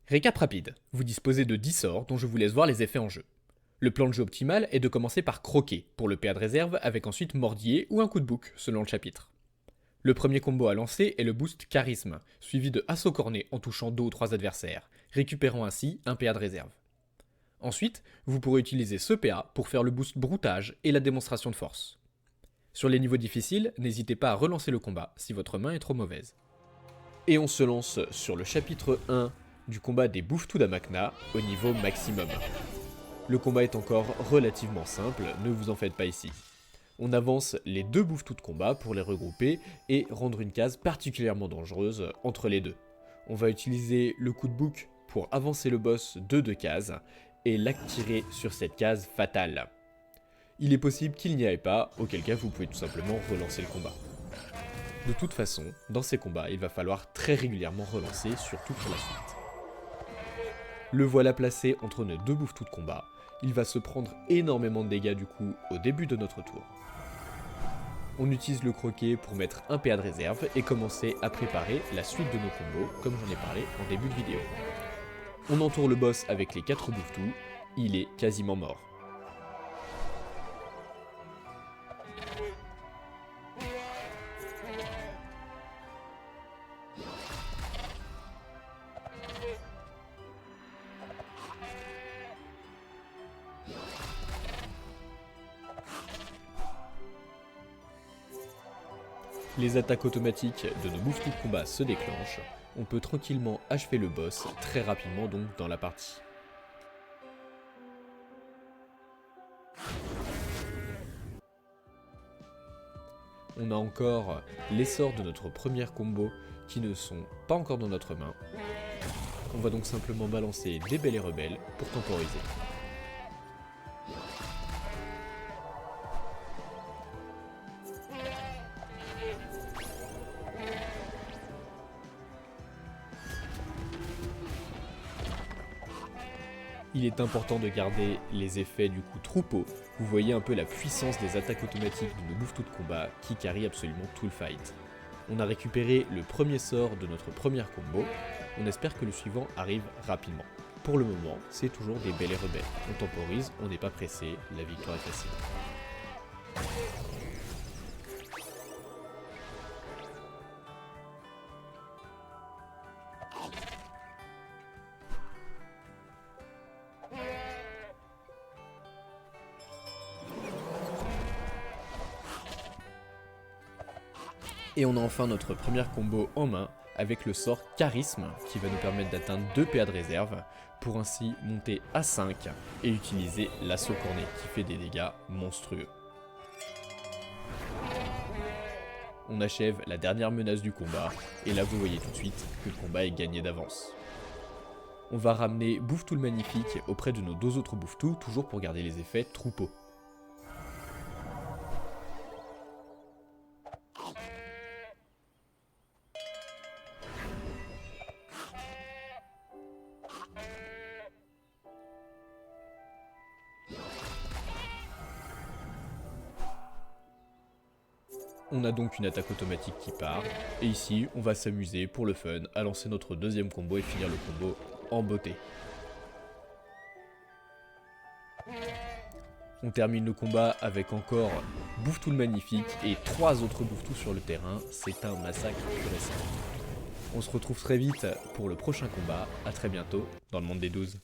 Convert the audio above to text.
Récap rapide, vous disposez de 10 sorts dont je vous laisse voir les effets en jeu. Le plan de jeu optimal est de commencer par croquer, pour le PA de réserve avec ensuite mordiller ou un coup de bouc, selon le chapitre. Le premier combo à lancer est le boost charisme, suivi de assaut corné en touchant 2 ou 3 adversaires, récupérant ainsi un PA de réserve. Ensuite, vous pourrez utiliser ce PA pour faire le boost broutage et la démonstration de force. Sur les niveaux difficiles, n'hésitez pas à relancer le combat si votre main est trop mauvaise. Et on se lance sur le chapitre 1 du combat des Bouffetous d'Amakna au niveau maximum. Le combat est encore relativement simple, ne vous en faites pas ici. On avance les deux Bouffetous de combat pour les regrouper et rendre une case particulièrement dangereuse entre les deux. On va utiliser le coup de bouc pour avancer le boss de 2 cases et l'activer sur cette case fatale. Il est possible qu'il n'y aille pas, auquel cas vous pouvez tout simplement relancer le combat. De toute façon, dans ces combats, il va falloir très régulièrement relancer, surtout pour la suite. Le voilà placé entre nos deux Bouffetous de combat, il va se prendre énormément de dégâts du coup au début de notre tour. On utilise le croquet pour mettre un PA de réserve et commencer à préparer la suite de nos combos, comme j'en ai parlé en début de vidéo. On entoure le boss avec les 4 Bouffetous, il est quasiment mort. Les attaques automatiques de nos Bouffetous de combat se déclenchent, on peut tranquillement achever le boss très rapidement donc dans la partie. On a encore les sorts de notre première combo qui ne sont pas encore dans notre main. On va donc simplement balancer des bêlés rebelles pour temporiser. Il est important de garder les effets du coup troupeau. Vous voyez un peu la puissance des attaques automatiques de nos Bouffetous de combat qui carry absolument tout le fight. On a récupéré le premier sort de notre première combo, on espère que le suivant arrive rapidement. Pour le moment, c'est toujours des bêlés rebelles. On temporise, on n'est pas pressé, la victoire est facile. Et on a enfin notre première combo en main avec le sort charisme qui va nous permettre d'atteindre 2 PA de réserve pour ainsi monter à 5 et utiliser l'assaut corné qui fait des dégâts monstrueux. On achève la dernière menace du combat et là vous voyez tout de suite que le combat est gagné d'avance. On va ramener Bouffetou le magnifique auprès de nos 2 autres Bouffetous toujours pour garder les effets troupeau. On a donc une attaque automatique qui part, et ici on va s'amuser pour le fun à lancer notre deuxième combo et finir le combo en beauté. On termine le combat avec encore Bouffetou le magnifique et 3 autres Bouffetous sur le terrain, c'est un massacre pur et simple. On se retrouve très vite pour le prochain combat, à très bientôt dans le monde des 12.